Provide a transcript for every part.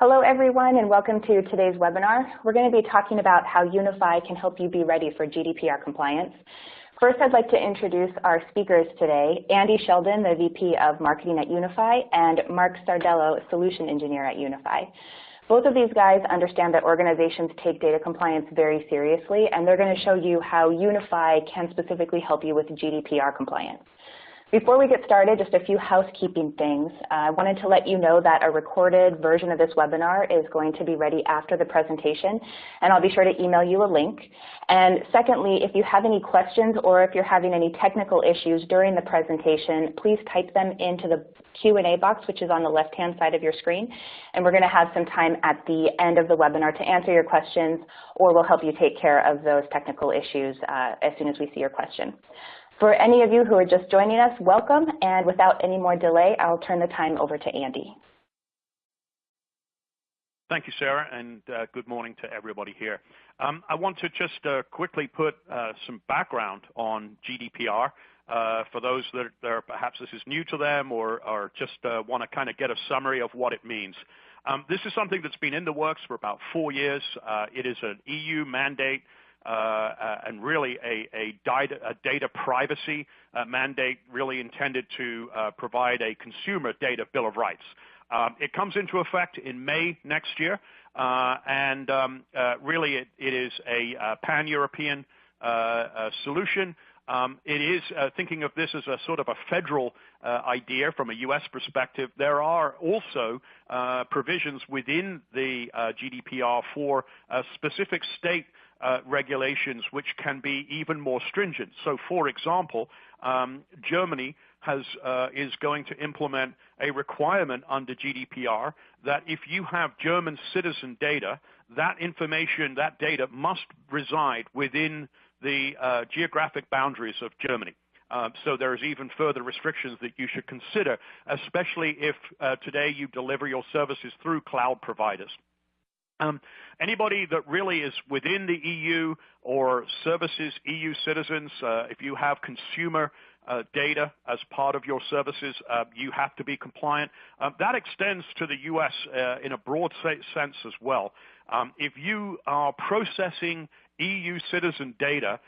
Hello everyone and welcome to today's webinar. We're going to be talking about how Unifi can help you be ready for GDPR compliance. First, I'd like to introduce our speakers today, Andy Sheldon, the VP of Marketing at Unifi, and Mark Sardello, Solution Engineer at Unifi. Both of these guys understand that organizations take data compliance very seriously, and they're going to show you how Unifi can specifically help you with GDPR compliance. Before we get started, just a few housekeeping things. I wanted to let you know that a recorded version of this webinar is going to be ready after the presentation, and I'll be sure to email you a link. And secondly, if you have any questions or if you're having any technical issues during the presentation, please type them into the Q&A box, which is on the left-hand side of your screen, and we're going to have some time at the end of the webinar to answer your questions, or we'll help you take care of those technical issues as soon as we see your question. For any of you who are just joining us, welcome, and without any more delay, I'll turn the time over to Andy. Thank you, Sarah, and good morning to everybody here. I want to just quickly put some background on GDPR for those that are, perhaps this is new to them or just want to kind of get a summary of what it means. This is something that's been in the works for about 4 years. It is an EU mandate. And really a data privacy mandate really intended to provide a consumer data bill of rights. It comes into effect in May next year, and really it is a pan-European solution. It is thinking of this as a sort of a federal idea from a U.S. perspective. There are also provisions within the GDPR for specific state regulations which can be even more stringent. So, for example, Germany is going to implement a requirement under GDPR that if you have German citizen data, that information, that data must reside within the geographic boundaries of Germany. So there's even further restrictions that you should consider, especially if today you deliver your services through cloud providers. Anybody that really is within the EU or services EU citizens, if you have consumer data as part of your services, you have to be compliant. That extends to the U.S. In a broad sense as well. If you are processing EU citizen data,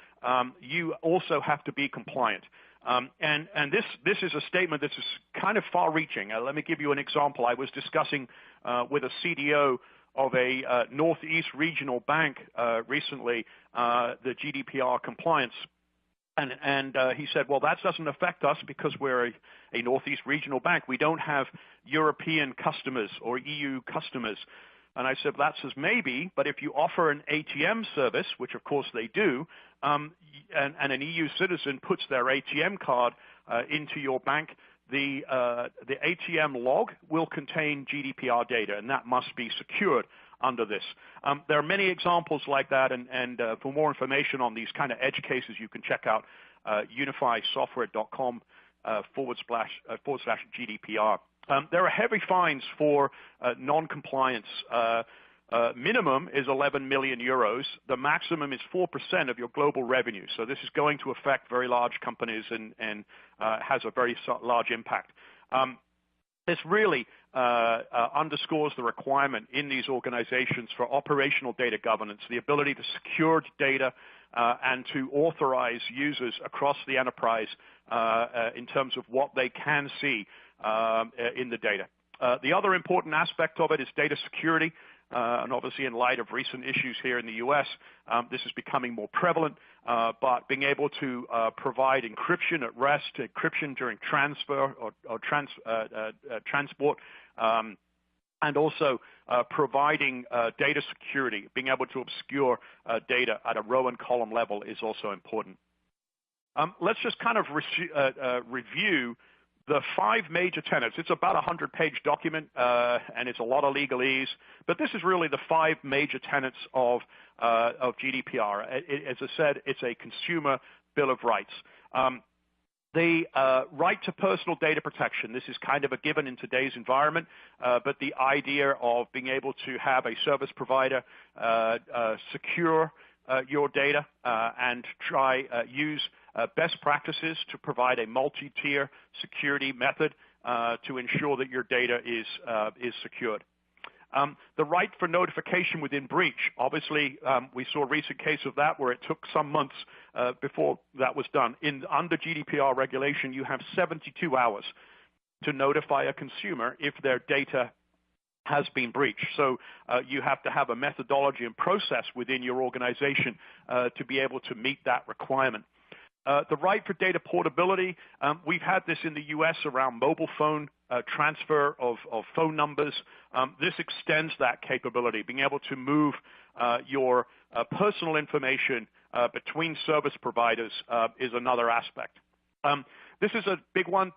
you also have to be compliant. And this is a statement that is kind of far-reaching. Let me give you an example. I was discussing with a CDO of a Northeast regional bank recently, the GDPR compliance. And he said, well, that doesn't affect us because we're a Northeast regional bank. We don't have European customers or EU customers. And I said, that's as maybe, but if you offer an ATM service, which of course they do, and an EU citizen puts their ATM card into your bank, the ATM log will contain GDPR data, and that must be secured under this. There are many examples like that, and for more information on these kind of edge cases, you can check out unifisoftware.com / GDPR. There are heavy fines for non-compliance. Minimum is 11 million euros. The maximum is 4% of your global revenue. So this is going to affect very large companies and has a very large impact. This really underscores the requirement in these organizations for operational data governance, the ability to secure data and to authorize users across the enterprise in terms of what they can see in the data. The other important aspect of it is data security. And obviously in light of recent issues here in the U.S., this is becoming more prevalent, but being able to provide encryption at rest, encryption during transfer or transport, and also providing data security, being able to obscure data at a row and column level is also important. Let's just kind of review the 5 major tenets. It's about a 100-page document, and it's a lot of legalese, but this is really the 5 major tenets of GDPR. As I said, it's a consumer bill of rights. The right to personal data protection, this is kind of a given in today's environment, but the idea of being able to have a service provider secure your data and use best practices to provide a multi-tier security method to ensure that your data is secured. The right for notification within breach. Obviously, we saw a recent case of that where it took some months before that was done. Under GDPR regulation, you have 72 hours to notify a consumer if their data has been breached. So you have to have a methodology and process within your organization to be able to meet that requirement. The right for data portability, we've had this in the U.S. around mobile phone transfer of phone numbers. This extends that capability. Being able to move your personal information between service providers is another aspect. This is a big one.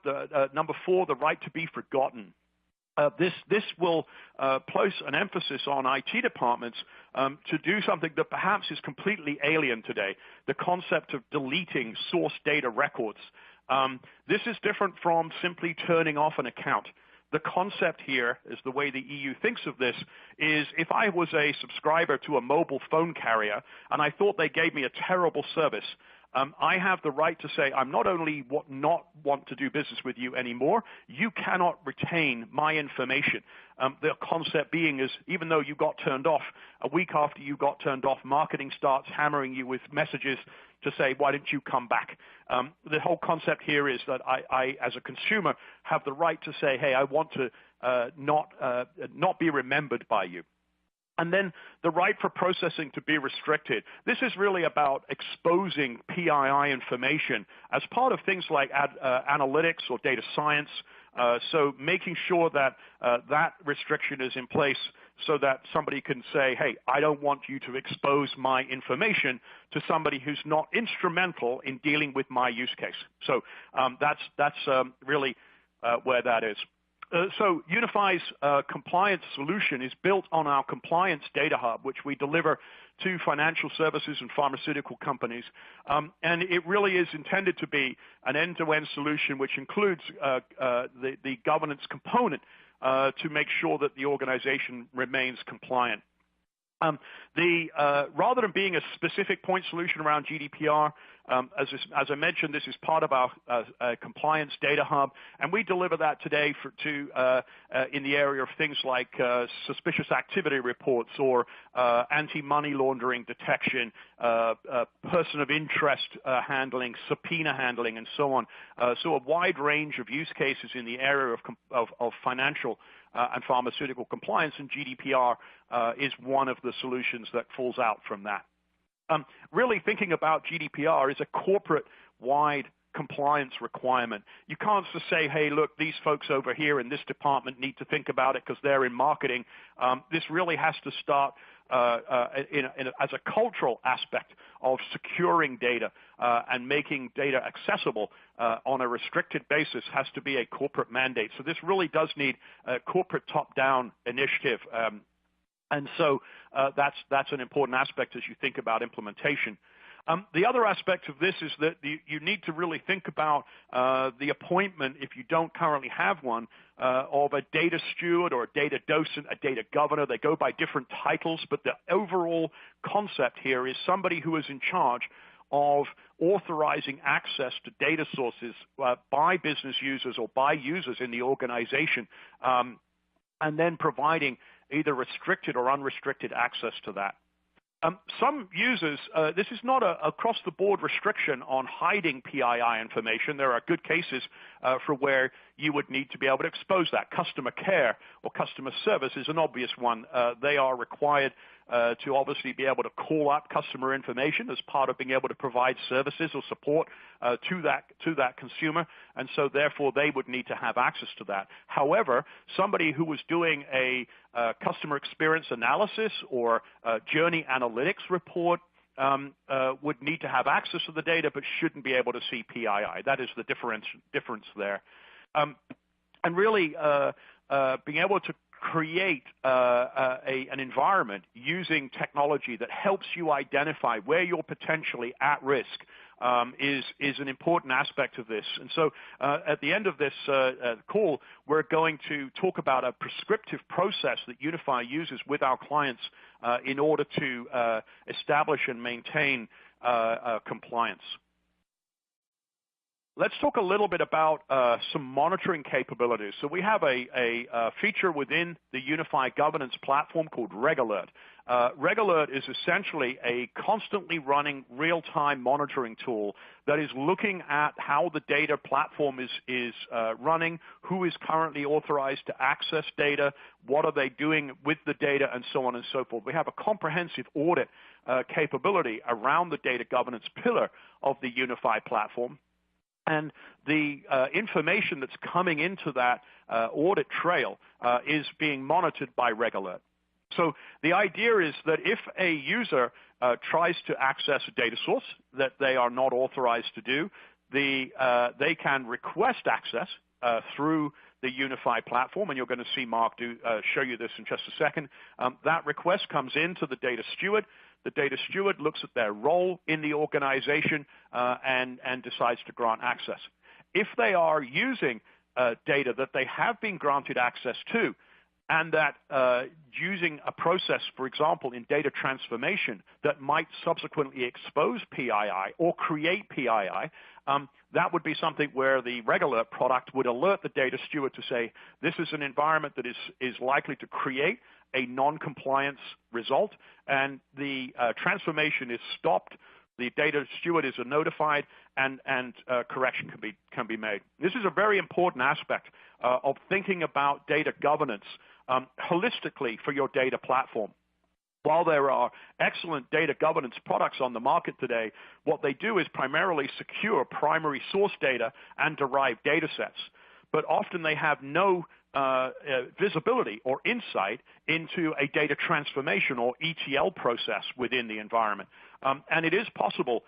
Number 4, the right to be forgotten. This will place an emphasis on IT departments to do something that perhaps is completely alien today, the concept of deleting source data records. This is different from simply turning off an account. The concept here is the way the EU thinks of this is if I was a subscriber to a mobile phone carrier and I thought they gave me a terrible service, I have the right to say I'm not only not want to do business with you anymore, you cannot retain my information. The concept being is even though you got turned off, a week after you got turned off, marketing starts hammering you with messages to say, why didn't you come back? The whole concept here is that I as a consumer, have the right to say, hey, I want to not be remembered by you. And then the right for processing to be restricted. This is really about exposing PII information as part of things like analytics or data science. So making sure that that restriction is in place so that somebody can say, hey, I don't want you to expose my information to somebody who's not instrumental in dealing with my use case. So that's really where that is. So Unifi's compliance solution is built on our compliance data hub, which we deliver to financial services and pharmaceutical companies. And it really is intended to be an end-to-end solution which includes the governance component to make sure that the organization remains compliant. Rather than being a specific point solution around GDPR, as I mentioned, this is part of our compliance data hub, and we deliver that today in the area of things like suspicious activity reports or anti-money laundering detection, person of interest handling, subpoena handling, and so on. So a wide range of use cases in the area of financial and pharmaceutical compliance, and GDPR is one of the solutions that falls out from that. Really thinking about GDPR is a corporate-wide compliance requirement. You can't just say, hey, look, these folks over here in this department need to think about it because they're in marketing. This really has to start as a cultural aspect of securing data and making data accessible on a restricted basis has to be a corporate mandate. So this really does need a corporate top-down initiative. And so that's an important aspect as you think about implementation. The other aspect of this is that you need to really think about the appointment, if you don't currently have one, of a data steward or a data docent, a data governor. They go by different titles, but the overall concept here is somebody who is in charge of authorizing access to data sources by business users or by users in the organization, and then providing either restricted or unrestricted access to that. Some users, this is not a across-the-board restriction on hiding PII information. There are good cases for where you would need to be able to expose that. Customer care or customer service is an obvious one. They are required to obviously be able to call up customer information as part of being able to provide services or support to that consumer, and so therefore they would need to have access to that. However, somebody who was doing a customer experience analysis or journey analytics report would need to have access to the data but shouldn't be able to see PII. That is the difference there. And really being able to create an environment using technology that helps you identify where you're potentially at risk is an important aspect of this. And so at the end of this call, we're going to talk about a prescriptive process that Unifi uses with our clients in order to establish and maintain compliance. Let's talk a little bit about some monitoring capabilities. So we have a feature within the Unifi governance platform called RegAlert. RegAlert is essentially a constantly running real-time monitoring tool that is looking at how the data platform is running, who is currently authorized to access data, what are they doing with the data, and so on and so forth. We have a comprehensive audit capability around the data governance pillar of the Unifi platform. And the information that's coming into that audit trail is being monitored by RegAlert. So the idea is that if a user tries to access a data source that they are not authorized to do, they can request access through the Unifi platform, and you're going to see Mark show you this in just a second. That request comes into the Data Steward. The Data Steward looks at their role in the organization and decides to grant access. If they are using data that they have been granted access to, and that using a process, for example, in data transformation that might subsequently expose PII or create PII, that would be something where the RegAlert product would alert the Data Steward to say, this is an environment that is likely to create a non-compliance result, and the transformation is stopped. The Data Steward is notified, and correction can be made. This is a very important aspect of thinking about data governance holistically for your data platform. While there are excellent data governance products on the market today, what they do is primarily secure primary source data and derive data sets. But often they have no visibility or insight into a data transformation or ETL process within the environment. And it is possible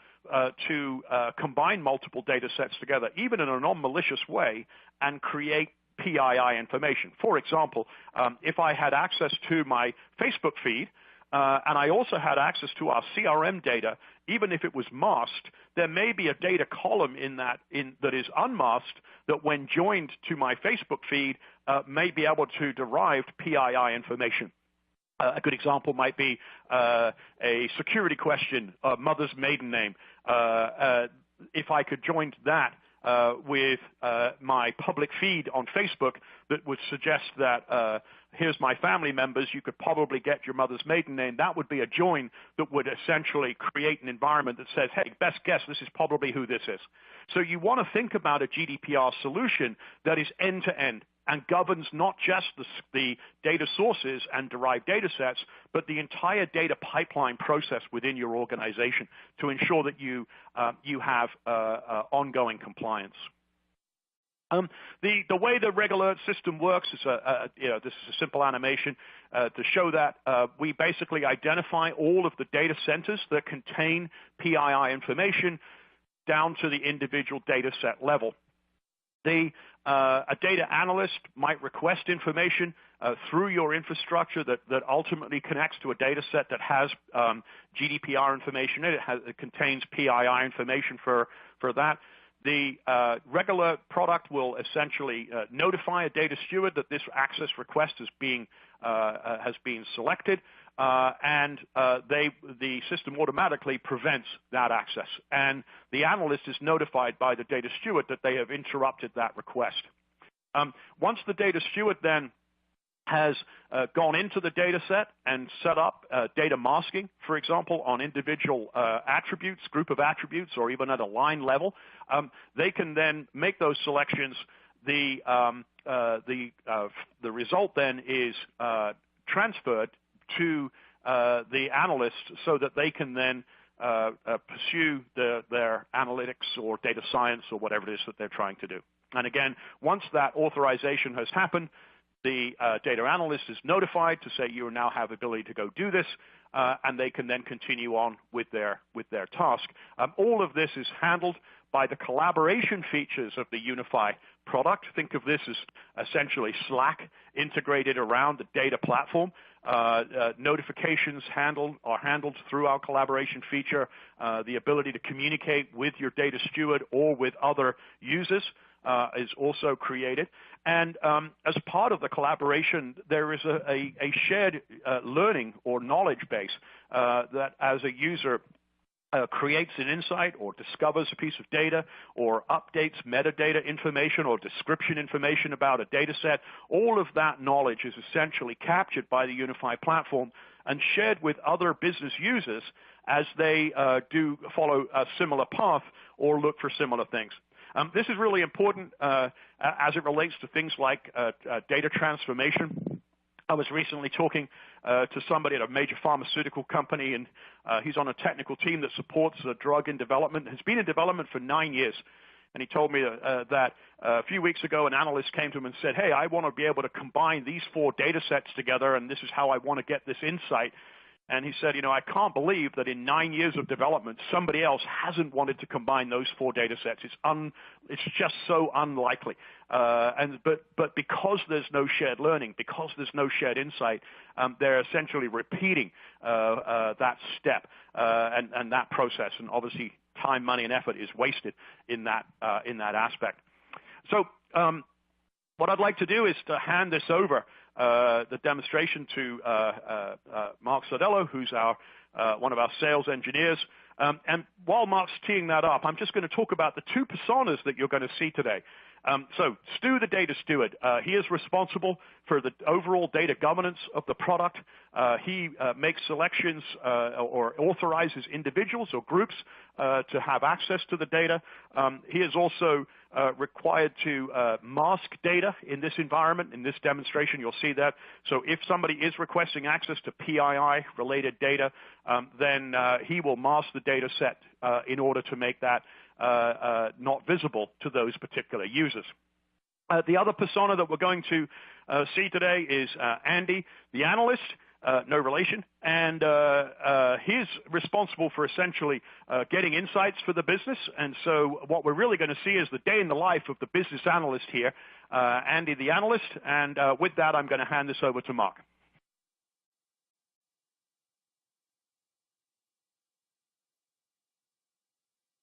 to combine multiple data sets together, even in a non-malicious way, and create PII information. For example, if I had access to my Facebook feed, and I also had access to our CRM data, even if it was masked, there may be a data column that is unmasked that when joined to my Facebook feed may be able to derive PII information. A good example might be a security question, a mother's maiden name. If I could join that with my public feed on Facebook that would suggest that here's my family members, you could probably get your mother's maiden name. That would be a join that would essentially create an environment that says, hey, best guess, this is probably who this is. So you want to think about a GDPR solution that is end-to-end and governs not just the data sources and derived data sets, but the entire data pipeline process within your organization to ensure that you have ongoing compliance. The way the RegAlert system works is this is a simple animation to show that we basically identify all of the data centers that contain PII information down to the individual data set level. A data analyst might request information through your infrastructure that ultimately connects to a data set that has GDPR information in it. It contains PII information for that. The RegAlert product will essentially notify a data steward that this access request has been selected, and the system automatically prevents that access. And the analyst is notified by the data steward that they have interrupted that request. Once the data steward then has gone into the data set and set up data masking, for example, on individual attributes, group of attributes, or even at a line level, they can then make those selections. The result then is transferred to the analyst so that they can then pursue their analytics or data science or whatever it is that they're trying to do. And again, once that authorization has happened, the data analyst is notified to say you now have the ability to go do this, and they can then continue on with their task. All of this is handled by the collaboration features of the Unifi product. Think of this as essentially Slack integrated around the data platform. Notifications are handled through our collaboration feature. The ability to communicate with your data steward or with other users is also created. And as part of the collaboration, there is a shared learning or knowledge base that as a user creates an insight or discovers a piece of data or updates metadata information or description information about a data set, all of that knowledge is essentially captured by the Unifi platform and shared with other business users as they do follow a similar path or look for similar things. This is really important as it relates to things like data transformation. I was recently talking to somebody at a major pharmaceutical company, and he's on a technical team that supports a drug in development. It's been in development for 9 years. And he told me that a few weeks ago an analyst came to him and said, hey, I want to be able to combine these 4 data sets together, and this is how I want to get this insight. And he said, I can't believe that in 9 years of development, somebody else hasn't wanted to combine those 4 data sets. It's just so unlikely. But because there's no shared learning, because there's no shared insight, they're essentially repeating that step and that process. And obviously, time, money, and effort is wasted in that aspect. So what I'd like to do is to hand this over, the demonstration, to Mark Sardello, who's one of our sales engineers. And while Mark's teeing that up, I'm just going to talk about the 2 personas that you're going to see today. So Stu, the data steward, he is responsible for the overall data governance of the product. He makes selections or authorizes individuals or groups to have access to the data. He is also required to mask data in this environment. In this demonstration, you'll see that. So if somebody is requesting access to PII-related data, then he will mask the data set in order to make that not visible to those particular users. The other persona that we're going to see today is Andy, the analyst, no relation, and he's responsible for essentially getting insights for the business. And so what we're really going to see is the day in the life of the business analyst here, Andy, the analyst. And with that, I'm going to hand this over to Mark.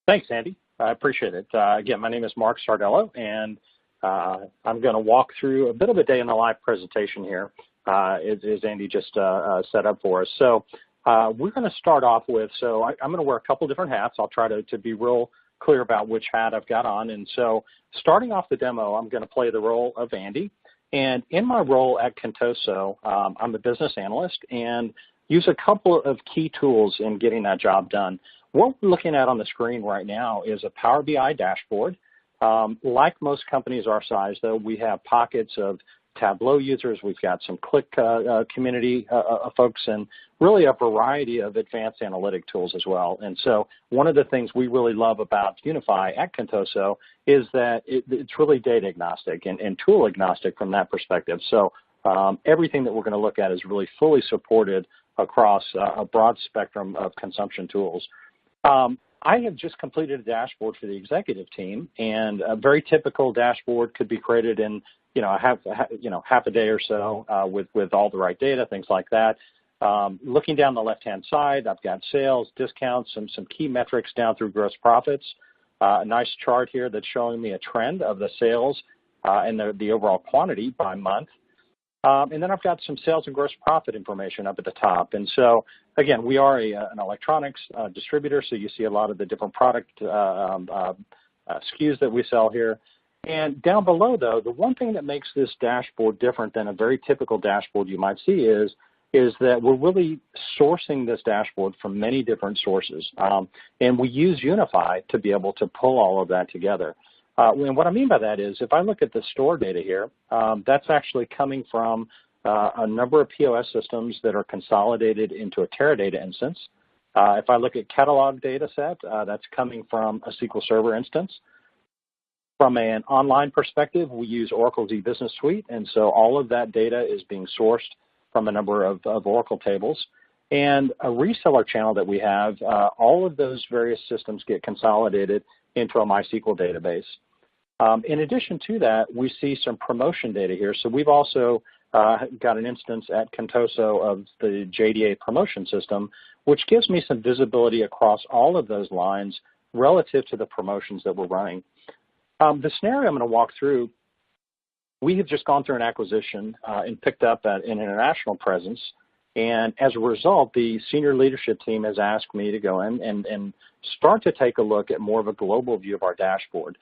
Thanks, Andy. I appreciate it. Again, my name is Mark Sardello, and I'm going to walk through a bit of a day in the life presentation here, as Andy just set up for us. So we're going to start off with, I'm going to wear a couple different hats. I'll try to be real clear about which hat I've got on. And so starting off the demo, I'm going to play the role of Andy. And in my role at Contoso, I'm a business analyst and use a couple of key tools in getting that job done. What we're looking at on the screen right now is a Power BI dashboard. Like most companies our size, though, we have pockets of Tableau users. We've got some Click community folks, and really a variety of advanced analytic tools as well. And so one of the things we really love about Unifi at Contoso is that it's really data agnostic and tool agnostic from that perspective. So everything that we're going to look at is really fully supported across a broad spectrum of consumption tools. I have just completed a dashboard for the executive team, and a very typical dashboard could be created in half a day or so with all the right data, things like that. Looking down the left-hand side, I've got sales, discounts, some key metrics down through gross profits. A nice chart here that's showing me a trend of the sales and the overall quantity by month. And then I've got some sales and gross profit information up at the top. And so, again, we are an electronics distributor, so you see a lot of the different product SKUs that we sell here. And down below, though, the one thing that makes this dashboard different than a very typical dashboard you might see is that we're really sourcing this dashboard from many different sources. And we use Unifi to be able to pull all of that together. And what I mean by that is if I look at the store data here, that's actually coming from a number of POS systems that are consolidated into a Teradata instance. If I look at catalog data set, that's coming from a SQL Server instance. From an online perspective, we use Oracle's eBusiness Suite, and so all of that data is being sourced from a number of Oracle tables. And a reseller channel that we have, all of those various systems get consolidated into a MySQL database. In addition to that, we see some promotion data here. So we've also got an instance at Contoso of the JDA promotion system, which gives me some visibility across all of those lines relative to the promotions that we're running. The scenario I'm going to walk through, we have just gone through an acquisition and picked up an international presence. And as a result, the senior leadership team has asked me to go in and start to take a look at more of a global view of our dashboard.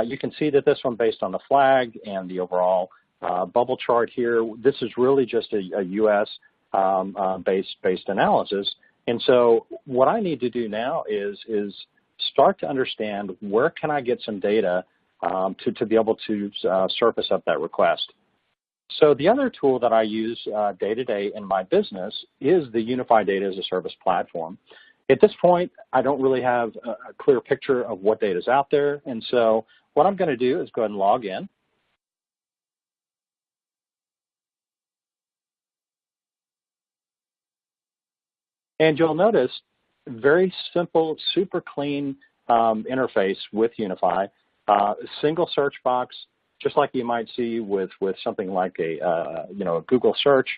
You can see that this one, based on the flag and the overall bubble chart here, this is really just a U.S. Based analysis. And so what I need to do now is start to understand where can I get some data to be able to surface up that request. So the other tool that I use day-to-day in my business is the Unifi Data as a Service platform. At this point, I don't really have a clear picture of what data is out there, and so what I'm going to do is go ahead and log in. And you'll notice very simple, super clean interface with Unifi, single search box, just like you might see with something like a Google search.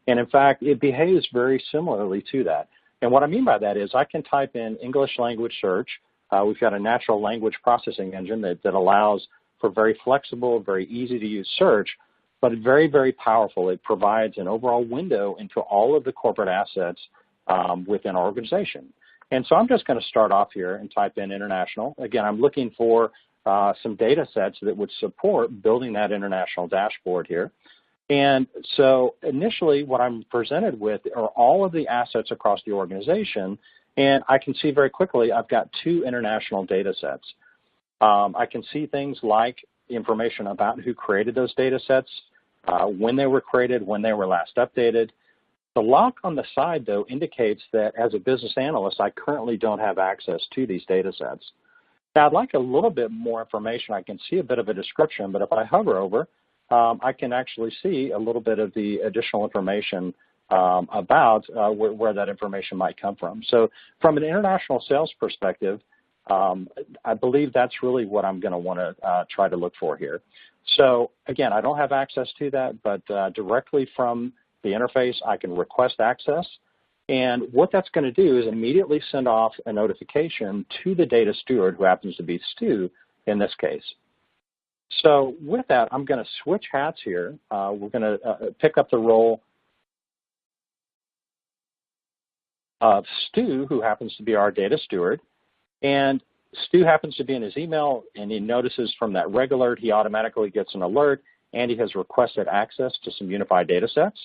And in fact, it behaves very similarly to that. And what I mean by that is I can type in English language search. We've got a natural language processing engine that allows for very flexible, very easy to use search, but very, very powerful. It provides an overall window into all of the corporate assets within our organization. And so I'm just going to start off here and type in international. Again, I'm looking for some data sets that would support building that international dashboard here. And so initially what I'm presented with are all of the assets across the organization, and I can see very quickly I've got 2 international data sets. I can see things like information about who created those data sets, when they were created, when they were last updated. The lock on the side, though, indicates that as a business analyst, I currently don't have access to these data sets. Now, I'd like a little bit more information. I can see a bit of a description, but if I hover over, I can actually see a little bit of the additional information about where that information might come from. So from an international sales perspective, I believe that's really what I'm going to want to try to look for here. So again, I don't have access to that, but directly from the interface, I can request access. And what that's going to do is immediately send off a notification to the data steward, who happens to be Stu in this case. So with that, I'm going to switch hats here. We're going to pick up the role of Stu, who happens to be our data steward. And Stu happens to be in his email, and he notices from that RegAlert, he automatically gets an alert, and he has requested access to some Unifi data sets.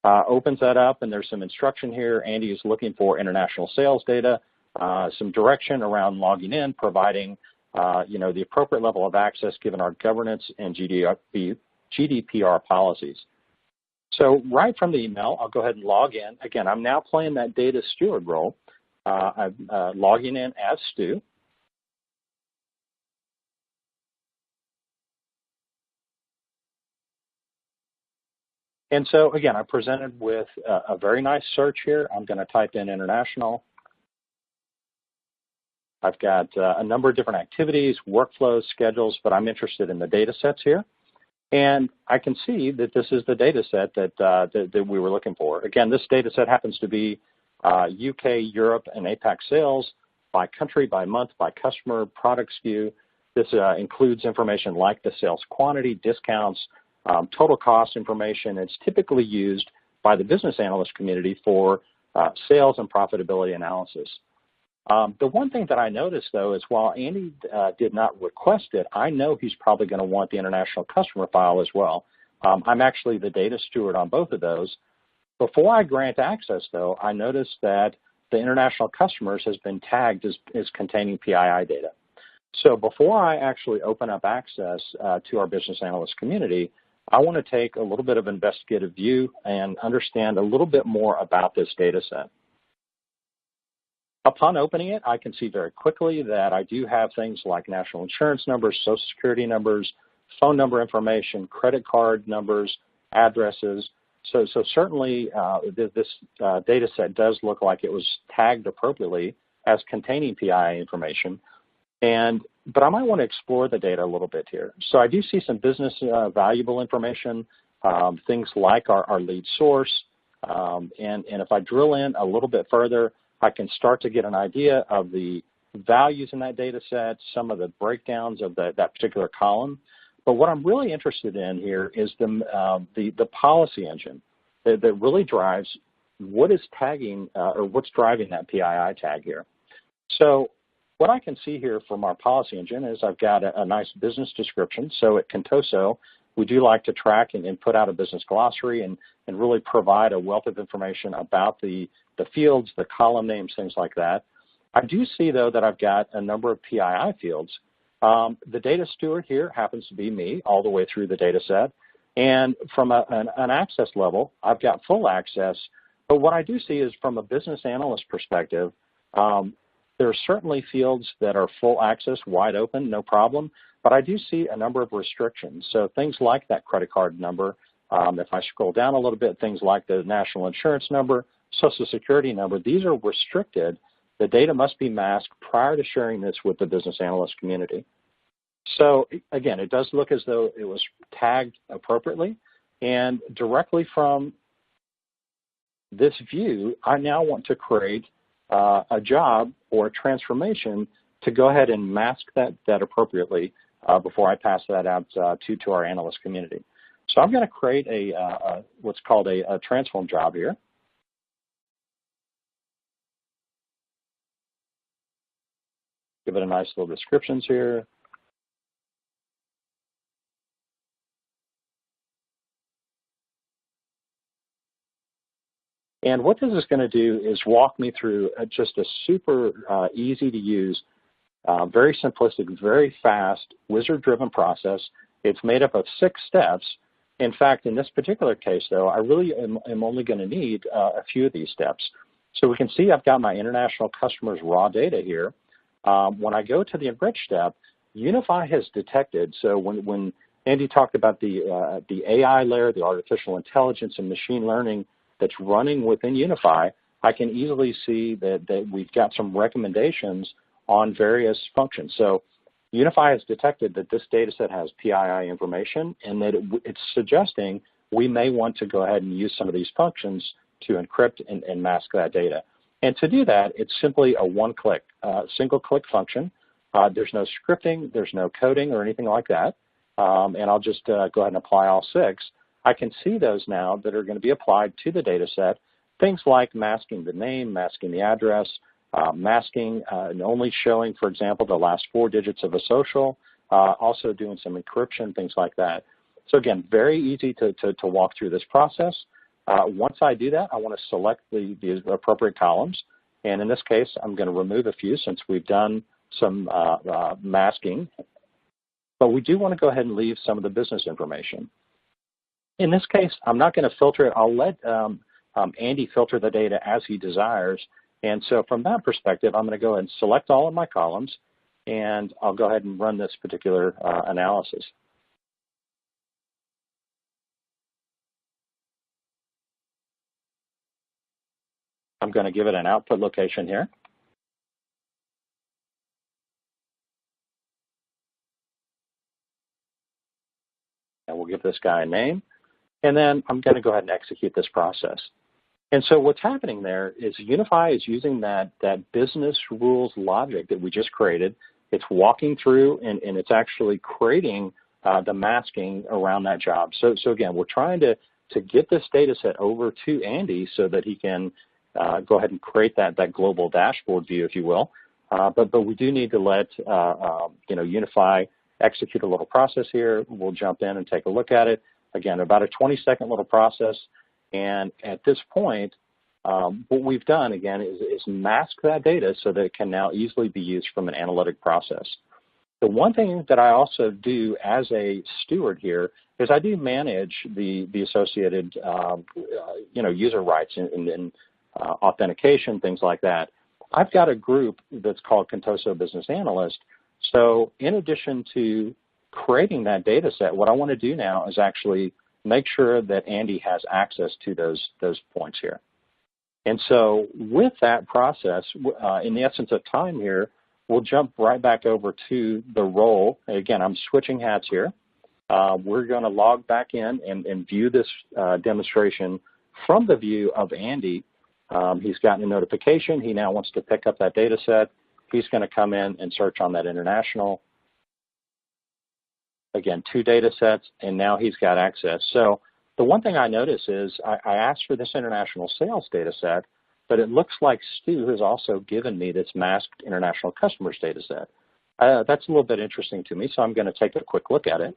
Opens that up, and there's some instruction here. Andy is looking for international sales data, some direction around logging in, providing the appropriate level of access given our governance and GDPR policies. So right from the email, I'll go ahead and log in. Again, I'm now playing that data steward role. I'm logging in as Stu. And so, again, I'm presented with a very nice search here. I'm going to type in international. I've got a number of different activities, workflows, schedules, but I'm interested in the data sets here. And I can see that this is the data set that we were looking for. Again, this data set happens to be UK, Europe, and APAC sales by country, by month, by customer, product SKU. This includes information like the sales quantity, discounts, total cost information. It's typically used by the business analyst community for sales and profitability analysis. The one thing that I noticed, though, is while Andy did not request it, I know he's probably going to want the international customer file as well. I'm actually the data steward on both of those. Before I grant access, though, I noticed that the international customers has been tagged as containing PII data. So before I actually open up access to our business analyst community, I want to take a little bit of investigative view and understand a little bit more about this data set. Upon opening it, I can see very quickly that I do have things like national insurance numbers, social security numbers, phone number information, credit card numbers, addresses. So certainly this data set does look like it was tagged appropriately as containing PII information. But I might want to explore the data a little bit here. So I do see some business valuable information, things like our lead source. And if I drill in a little bit further, I can start to get an idea of the values in that data set, some of the breakdowns of that particular column. But what I'm really interested in here is the policy engine that really drives what is tagging or what's driving that PII tag here. So what I can see here from our policy engine is I've got a nice business description. So at Contoso, we do like to track and put out a business glossary and really provide a wealth of information about the fields, the column names, things like that. I do see, though, that I've got a number of PII fields. The data steward here happens to be me all the way through the data set. And from an access level, I've got full access. But what I do see is from a business analyst perspective, there are certainly fields that are full access, wide open, no problem. But I do see a number of restrictions. So things like that credit card number, if I scroll down a little bit, things like the national insurance number, social security number, these are restricted. The data must be masked prior to sharing this with the business analyst community. So again, it does look as though it was tagged appropriately. And directly from this view, I now want to create a job or a transformation to go ahead and mask that appropriately before I pass that out to our analyst community. So I'm going to create what's called a transform job here. Give it a nice little descriptions here. And what this is going to do is walk me through just a super easy to use, very simplistic, very fast, wizard-driven process. It's made up of 6 steps. In fact, in this particular case, though, I really am only going to need a few of these steps. So we can see I've got my international customers' raw data here. When I go to the enrich step, Unifi has detected, so when Andy talked about the AI layer, the artificial intelligence and machine learning that's running within Unifi, I can easily see that we've got some recommendations on various functions. So Unifi has detected that this data set has PII information and that it's suggesting we may want to go ahead and use some of these functions to encrypt and mask that data. And to do that, it's simply a one-click, single-click function. There's no scripting, there's no coding or anything like that. And I'll just go ahead and apply all 6. I can see those now that are going to be applied to the data set, things like masking the name, masking the address, masking and only showing, for example, the last 4 digits of a social, also doing some encryption, things like that. So again, very easy to walk through this process. Once I do that, I want to select the appropriate columns. And in this case, I'm going to remove a few since we've done some masking. But we do want to go ahead and leave some of the business information. In this case, I'm not going to filter it. I'll let Andy filter the data as he desires. And so from that perspective, I'm going to go ahead and select all of my columns, and I'll go ahead and run this particular analysis. I'm going to give it an output location here. And we'll give this guy a name. And then I'm going to go ahead and execute this process. And so what's happening there is Unifi is using that business rules logic that we just created. It's walking through and it's actually creating the masking around that job. So again, we're trying to get this data set over to Andy so that he can go ahead and create that global dashboard view, if you will. But we do need to let Unifi execute a little process here. We'll jump in and take a look at it. Again, about a 20-second little process. And at this point, what we've done, again, is mask that data so that it can now easily be used from an analytic process. The one thing that I also do as a steward here is I do manage the associated user rights and authentication, things like that. I've got a group that's called Contoso Business Analyst. So in addition to creating that data set, what I want to do now is actually make sure that Andy has access to those points here. And so with that process, in the essence of time here, we'll jump right back over to the role. Again, I'm switching hats here. We're going to log back in and view this demonstration from the view of Andy. He's gotten a notification. He now wants to pick up that data set. He's going to come in and search on that international. Again, 2 data sets, and now he's got access. So The one thing I notice is I asked for this international sales data set, but it looks like Stu has also given me this masked international customers data set. That's a little bit interesting to me, so I'm going to take a quick look at it.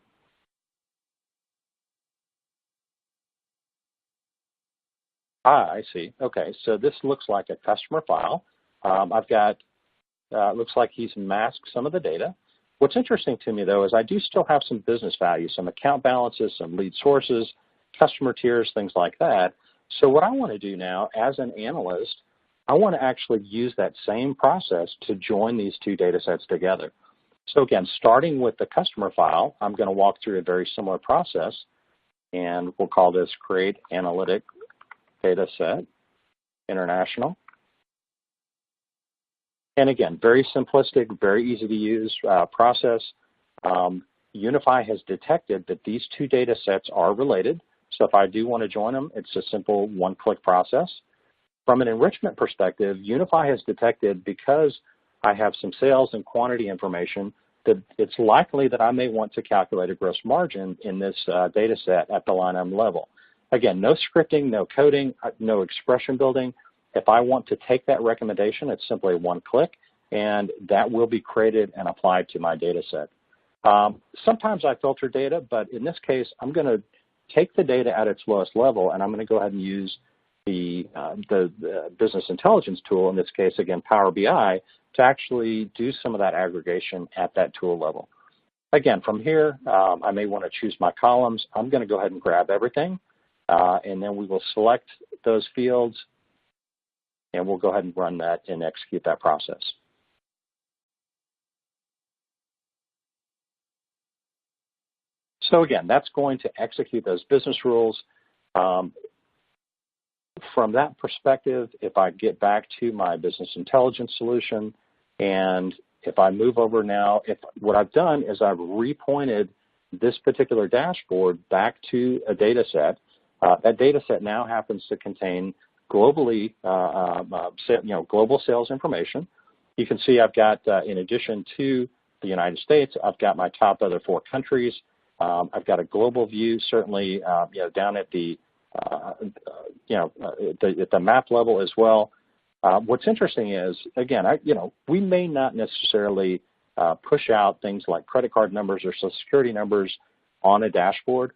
I see. Okay, so this looks like a customer file. I've got, looks like he's masked some of the data. What's interesting to me, though, is I do still have some business value, some account balances, some lead sources, customer tiers, things like that. So what I want to do now, as an analyst, I want to actually use that same process to join these two data sets together. So again, starting with the customer file, I'm going to walk through a very similar process, and we'll call this Create Analytic Data Set International. And again, very simplistic, very easy to use process. Unifi has detected that these two data sets are related. So if I do want to join them, it's a simple one-click process. From an enrichment perspective, Unifi has detected, because I have some sales and quantity information, that it's likely that I may want to calculate a gross margin in this data set at the line item level. Again, no scripting, no coding, no expression building. If I want to take that recommendation, it's simply one click, and that will be created and applied to my data set. Sometimes I filter data, but in this case, I'm going to take the data at its lowest level, and I'm going to go ahead and use the business intelligence tool, in this case, again, Power BI, to actually do some of that aggregation at that tool level. Again, from here, I may want to choose my columns. I'm going to go ahead and grab everything, and then we will select those fields, and we'll go ahead and run that and execute that process. So again, that's going to execute those business rules. From that perspective, if I get back to my business intelligence solution, and if I move over now, what I've done is I've repointed this particular dashboard back to a data set. That data set now happens to contain globally, global sales information. You can see I've got, in addition to the United States, I've got my top other 4 countries. I've got a global view, certainly, down at the at the map level as well. What's interesting is, again, we may not necessarily push out things like credit card numbers or social security numbers on a dashboard,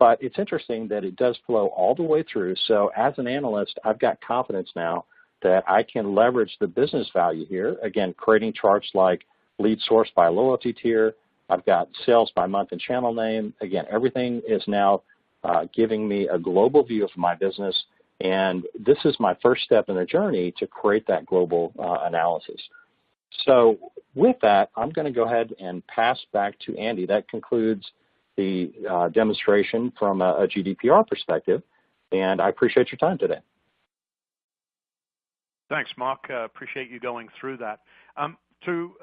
but it's interesting that it does flow all the way through. So as an analyst, I've got confidence now that I can leverage the business value here, again, creating charts like lead source by loyalty tier. I've got sales by month and channel name. Again, everything is now giving me a global view of my business, and this is my first step in the journey to create that global analysis. So with that, I'm going to go ahead and pass back to Andy. That concludes the demonstration from a GDPR perspective, and I appreciate your time today. Thanks, Mark. Appreciate you going through that. To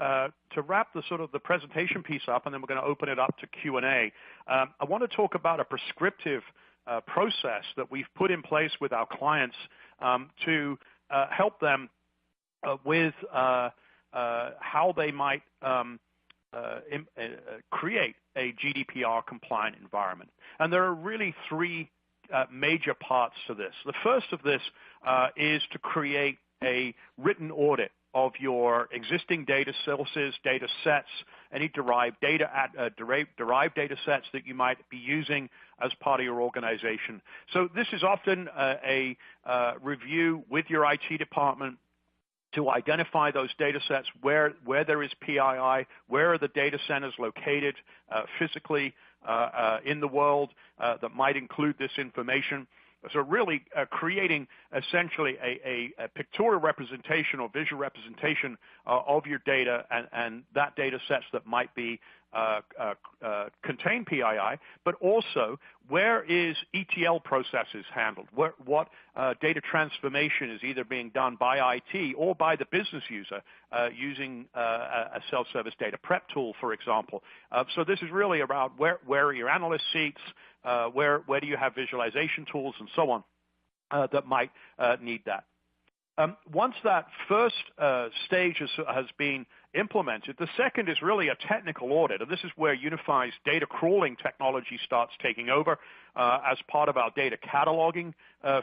wrap the presentation piece up, and then we're going to open it up to Q&A, I want to talk about a prescriptive process that we've put in place with our clients to help them with how they might create a GDPR compliant environment. And there are really 3 major parts to this. The first of this is to create a written audit of your existing data sources, data sets, any derived data sets that you might be using as part of your organization. So this is often a review with your IT department to identify those data sets where there is PII, where are the data centers located physically in the world that might include this information. So really creating essentially a pictorial representation or visual representation of your data and that data sets that might be contain PII, but also where is ETL processes handled? What data transformation is either being done by IT or by the business user using a self-service data prep tool, for example. So this is really about where are your analyst seats, where do you have visualization tools and so on that might need that. Once that first stage has been implemented, the second is really a technical audit, and this is where Unifi's data crawling technology starts taking over. as part of our data cataloging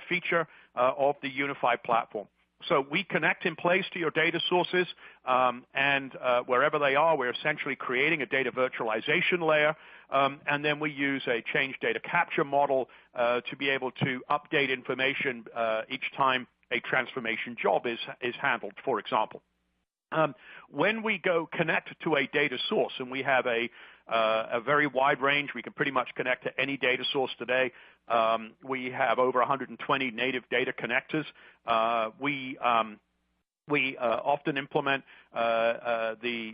feature of the unified platform. So we connect in place to your data sources, and wherever they are, we're essentially creating a data virtualization layer, and then we use a change data capture model to be able to update information each time a transformation job is handled, for example. When we go connect to a data source, and we have a very wide range, we can pretty much connect to any data source today. We have over 120 native data connectors. We often implement the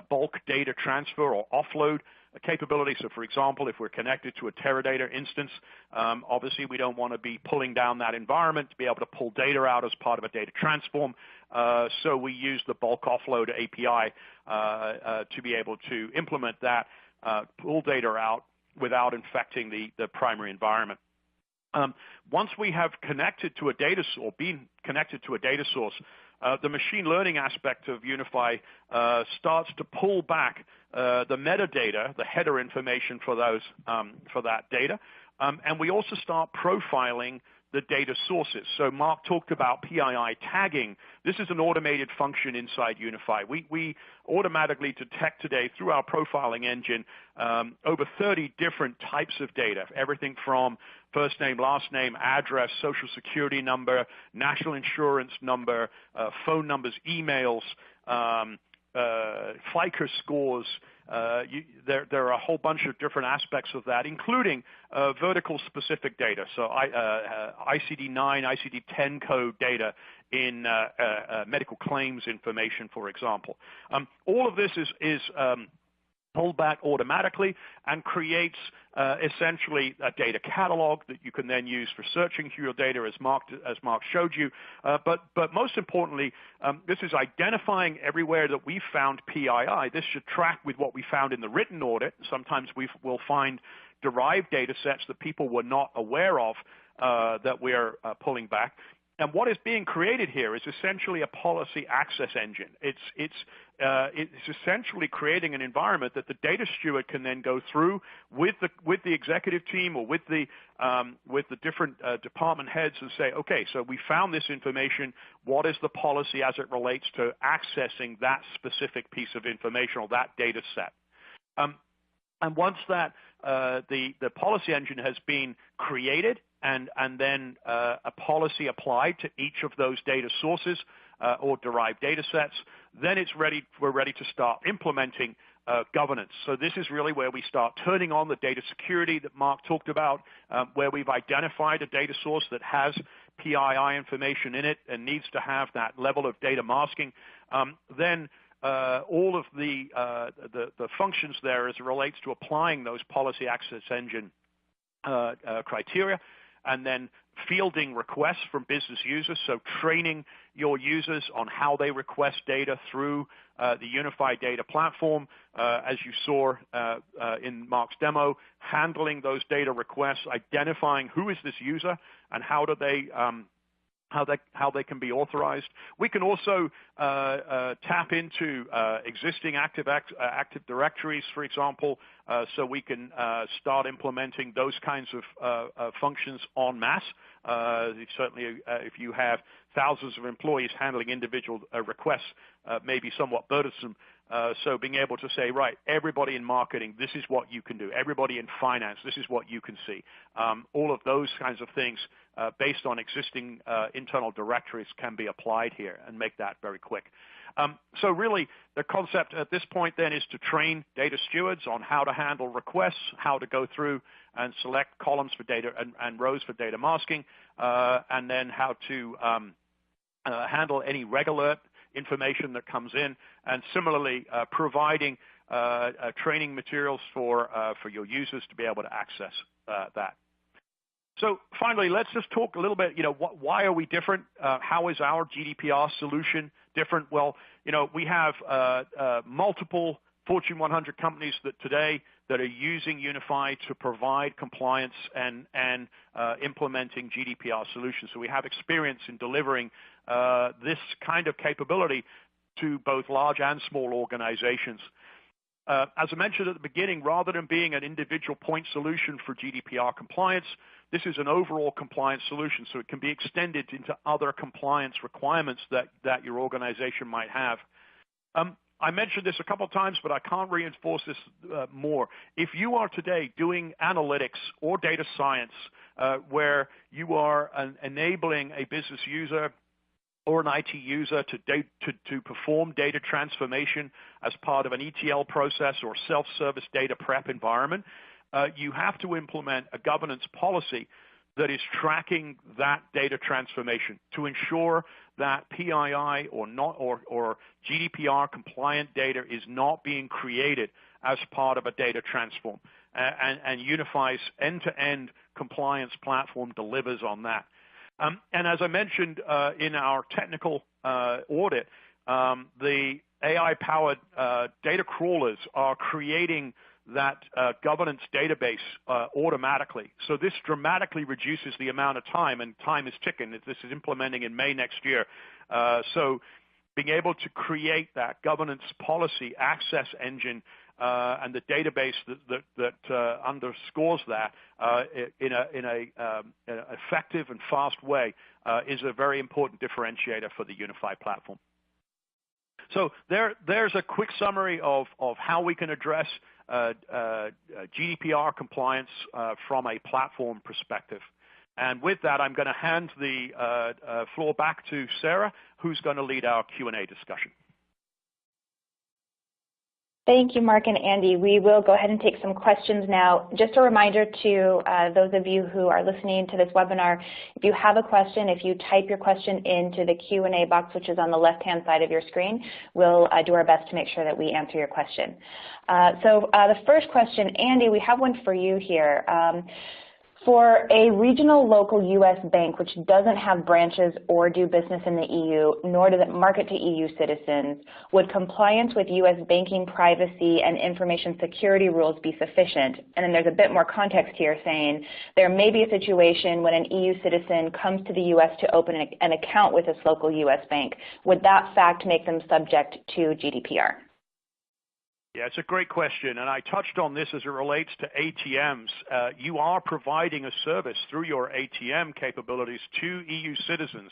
bulk data transfer or offload capability. So, for example, if we're connected to a Teradata instance, obviously we don't want to be pulling down that environment to be able to pull data out as part of a data transform. So we use the bulk offload API to be able to implement that, pull data out without infecting the primary environment. Once we have connected to a data source, or been connected to a data source, the machine learning aspect of Unifi starts to pull back the metadata, the header information for that data, and we also start profiling the data sources. So Mark talked about PII tagging. This is an automated function inside Unifi. We automatically detect today through our profiling engine over 30 different types of data, everything from first name, last name, address, social security number, national insurance number, phone numbers, emails, FICO scores. There are a whole bunch of different aspects of that, including vertical specific data. So ICD-9, ICD-10 code data in medical claims information, for example. All of this is pulled back automatically and creates essentially a data catalog that you can then use for searching through your data, as Mark showed you. But most importantly, this is identifying everywhere that we found PII. This should track with what we found in the written audit. Sometimes we'll find derived data sets that people were not aware of that we're pulling back. And what is being created here is essentially a policy access engine. It's essentially creating an environment that the data steward can then go through with the executive team or with the different department heads and say, okay, so we found this information. What is the policy as it relates to accessing that specific piece of information or that data set? And once that the policy engine has been created, and then a policy applied to each of those data sources or derived data sets, then we're ready to start implementing governance. So this is really where we start turning on the data security that Mark talked about, where we've identified a data source that has PII information in it and needs to have that level of data masking. Then all of the functions there as it relates to applying those policy access engine criteria, and then fielding requests from business users, so training your users on how they request data through the unified data platform, as you saw in Mark's demo, handling those data requests, identifying who is this user and how they can be authorized. We can also tap into existing Active Directories, for example, so we can start implementing those kinds of functions en masse. Certainly, if you have thousands of employees handling individual requests, may be somewhat burdensome. So being able to say, right, everybody in marketing, this is what you can do. Everybody in finance, this is what you can see. All of those kinds of things based on existing internal directories can be applied here and make that very quick. So really, the concept at this point then is to train data stewards on how to handle requests, how to go through and select columns for data and rows for data masking, and then how to handle any RegAlert information that comes in, and similarly providing training materials for your users to be able to access that. So finally, let's just talk a little bit, why are we different? How is our GDPR solution different? Well, we have multiple Fortune 100 companies today that are using Unifi to provide compliance and implementing GDPR solutions. So we have experience in delivering this kind of capability to both large and small organizations. As I mentioned at the beginning, rather than being an individual point solution for GDPR compliance, this is an overall compliance solution, so it can be extended into other compliance requirements that your organization might have. I mentioned this a couple of times, but I can't reinforce this more. If you are today doing analytics or data science where you are enabling a business user or an IT user to perform data transformation as part of an ETL process or self-service data prep environment, you have to implement a governance policy that is tracking that data transformation to ensure that PII or GDPR compliant data is not being created as part of a data transform. And Unifi's end-to-end compliance platform delivers on that. And as I mentioned in our technical audit, the AI-powered data crawlers are creating that governance database automatically. So this dramatically reduces the amount of time, and time is ticking. This is implementing in May next year. So being able to create that governance policy access engine and the database that underscores that in a effective and fast way is a very important differentiator for the Unifi platform. So there's a quick summary of how we can address GDPR compliance from a platform perspective. And with that, I'm going to hand the floor back to Sarah, who's going to lead our Q&A discussion. Thank you, Mark and Andy. We will go ahead and take some questions now. Just a reminder to those of you who are listening to this webinar, if you have a question, if you type your question into the Q&A box, which is on the left-hand side of your screen, we'll do our best to make sure that we answer your question. So the first question, Andy, we have one for you here. For a regional local U.S. bank which doesn't have branches or do business in the EU, nor does it market to EU citizens, would compliance with U.S. banking privacy and information security rules be sufficient? And then there's a bit more context here saying there may be a situation when an EU citizen comes to the U.S. to open an account with this local U.S. bank. Would that fact make them subject to GDPR? Yeah, it's a great question, and I touched on this as it relates to ATMs. You are providing a service through your ATM capabilities to EU citizens.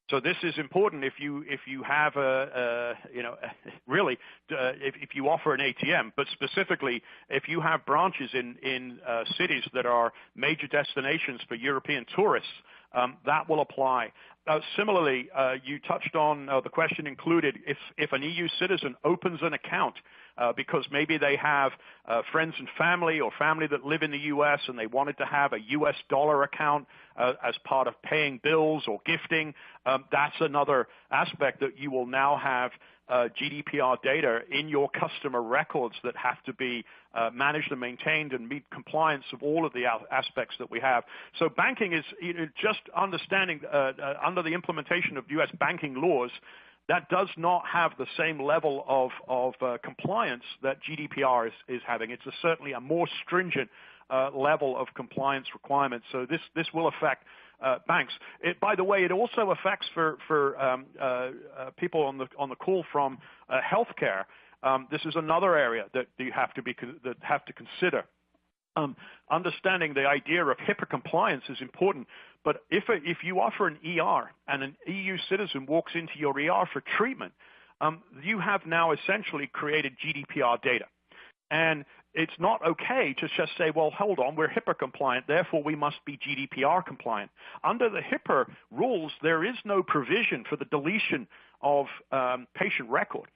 So this is important if you have if you offer an ATM, but specifically if you have branches in cities that are major destinations for European tourists, that will apply. Similarly, you touched on the question included if an EU citizen opens an account because maybe they have friends and family or family that live in the U.S. and they wanted to have a U.S. dollar account as part of paying bills or gifting, that's another aspect that you will now have GDPR data in your customer records that have to be managed and maintained and meet compliance of all of the aspects that we have. So banking is just understanding under the implementation of U.S. banking laws, that does not have the same level of compliance that GDPR is having. It's certainly a more stringent level of compliance requirements. So this will affect banks. By the way, it also affects for people on the call from healthcare. This is another area that you have to consider. Understanding the idea of HIPAA compliance is important, but if you offer an ER and an EU citizen walks into your ER for treatment, you have now essentially created GDPR data. And it's not okay to just say, well, hold on, we're HIPAA compliant, therefore we must be GDPR compliant. Under the HIPAA rules, there is no provision for the deletion of patient record.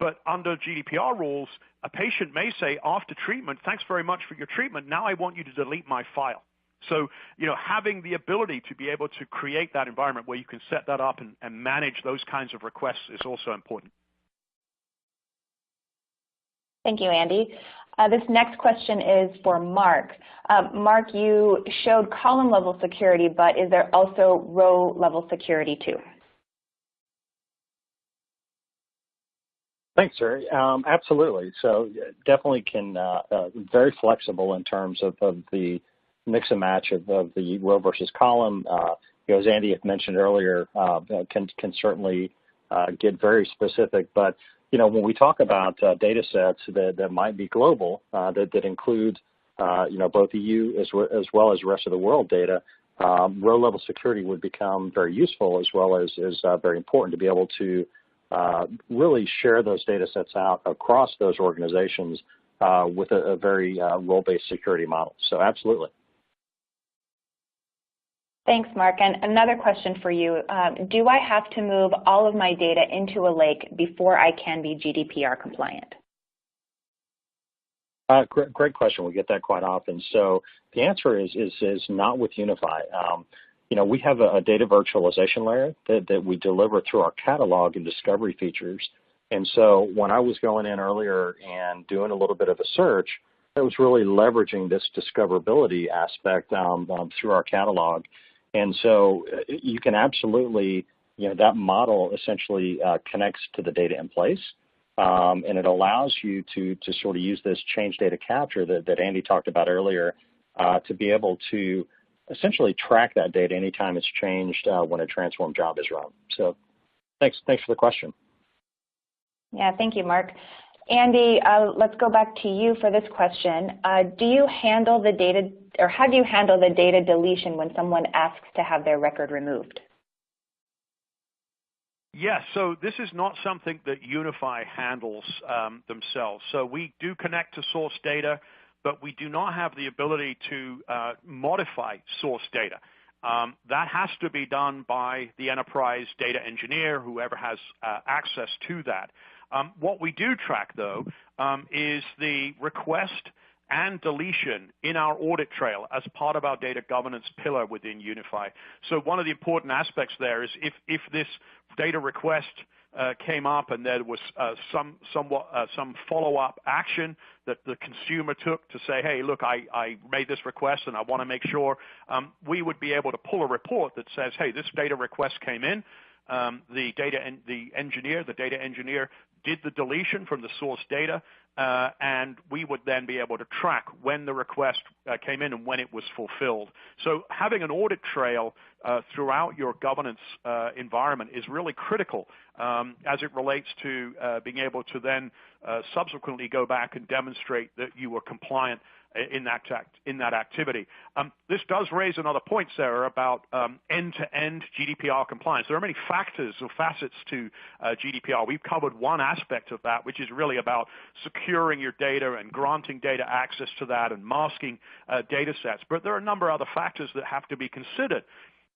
But under GDPR rules, a patient may say after treatment, thanks very much for your treatment, now I want you to delete my file. So, having the ability to be able to create that environment where you can set that up and manage those kinds of requests is also important. Thank you, Andy. This next question is for Mark. Mark, you showed column level security, but is there also row level security too? Thanks, sir. Absolutely. So definitely can very flexible in terms of the mix and match of the row versus column. As Andy had mentioned earlier, can certainly get very specific. But when we talk about data sets that might be global, that include, both EU as well as the rest of the world data, row-level security would become very useful as well as very important to be able to really share those data sets out across those organizations with a very role-based security model. So absolutely. Thanks, Mark. And another question for you. Do I have to move all of my data into a lake before I can be GDPR compliant? Great question. We get that quite often. So the answer is not with Unifi. We have a data virtualization layer that we deliver through our catalog and discovery features. And so when I was going in earlier and doing a little bit of a search, it was really leveraging this discoverability aspect through our catalog. And so you can absolutely, that model essentially connects to the data in place. And it allows you to sort of use this change data capture that Andy talked about earlier to be able to essentially track that data anytime it's changed when a transform job is run. So thanks for the question. Yeah, thank you, Mark. Andy, let's go back to you for this question. Do you handle the data, or how do you handle the data deletion when someone asks to have their record removed? Yes, so this is not something that Unifi handles themselves. So we do connect to source data, but we do not have the ability to modify source data. That has to be done by the enterprise data engineer, whoever has access to that. What we do track, though, is the request and deletion in our audit trail as part of our data governance pillar within Unifi. So one of the important aspects there is if this data request came up and there was some follow-up action that the consumer took to say, hey, look, I made this request and I want to make sure, we would be able to pull a report that says, hey, this data request came in. The data engineer did the deletion from the source data, and we would then be able to track when the request came in and when it was fulfilled. So having an audit trail throughout your governance environment is really critical as it relates to being able to then subsequently go back and demonstrate that you were compliant in that activity. This does raise another point, Sarah, about end-to-end GDPR compliance. There are many factors or facets to GDPR. We've covered one aspect of that, which is really about securing your data and granting data access to that and masking data sets. But there are a number of other factors that have to be considered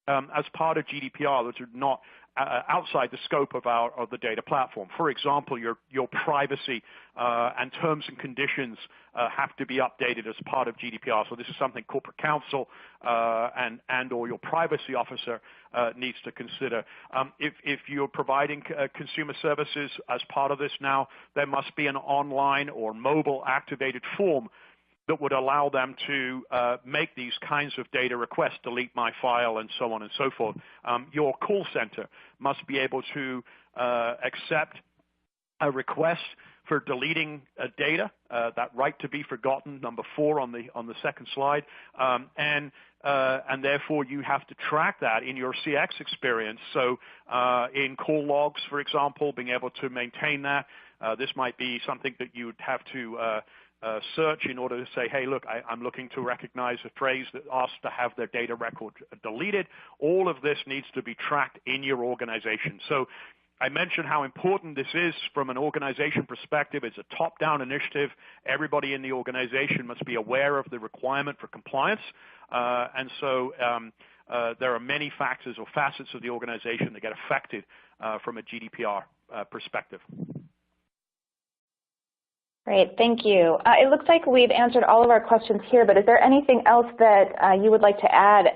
as part of GDPR that are not outside the scope of the data platform. For example, your privacy and terms and conditions have to be updated as part of GDPR. So this is something corporate counsel and or your privacy officer needs to consider. If you're providing consumer services as part of this now, there must be an online or mobile activated form that would allow them to make these kinds of data requests, delete my file, and so on and so forth. Your call center must be able to accept a request for deleting data, that right to be forgotten, number 4 on the second slide, and therefore you have to track that in your CX experience. So in call logs, for example, being able to maintain that. This might be something that you would have to search in order to say, hey, look, I'm looking to recognize a phrase that asks to have their data record deleted. All of this needs to be tracked in your organization. So I mentioned how important this is from an organization perspective. It's a top-down initiative. Everybody in the organization must be aware of the requirement for compliance. And so there are many factors or facets of the organization that get affected from a GDPR perspective. Great, thank you. It looks like we've answered all of our questions here, but is there anything else that you would like to add,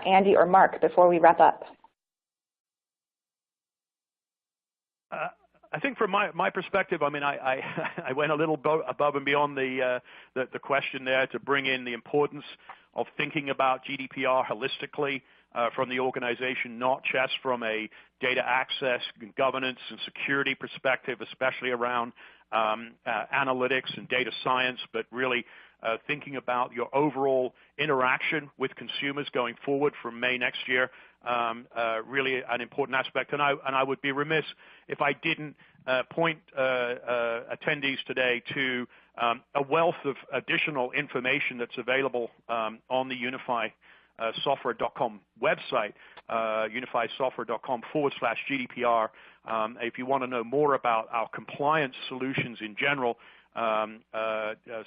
Andy or Mark, before we wrap up? I think from my perspective, I mean, I went a little above and beyond the question there to bring in the importance of thinking about GDPR holistically from the organization, not just from a data access, governance, and security perspective, especially around analytics and data science, but really thinking about your overall interaction with consumers going forward from May next year, really an important aspect. And I would be remiss if I didn't point attendees today to a wealth of additional information that's available on the unifisoftware.com website, unifisoftware.com/GDPR. If you want to know more about our compliance solutions in general,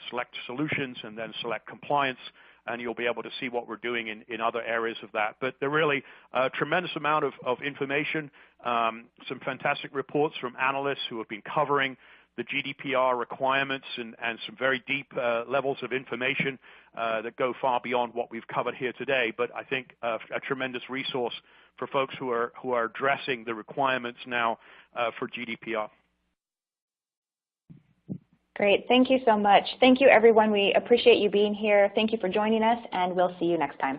select solutions and then select compliance, and you'll be able to see what we're doing in other areas of that. But there really a tremendous amount of information, some fantastic reports from analysts who have been covering the GDPR requirements and some very deep levels of information that go far beyond what we've covered here today. But I think a tremendous resource for folks who are addressing the requirements now for GDPR. Great. Thank you so much. Thank you, everyone. We appreciate you being here. Thank you for joining us, and we'll see you next time.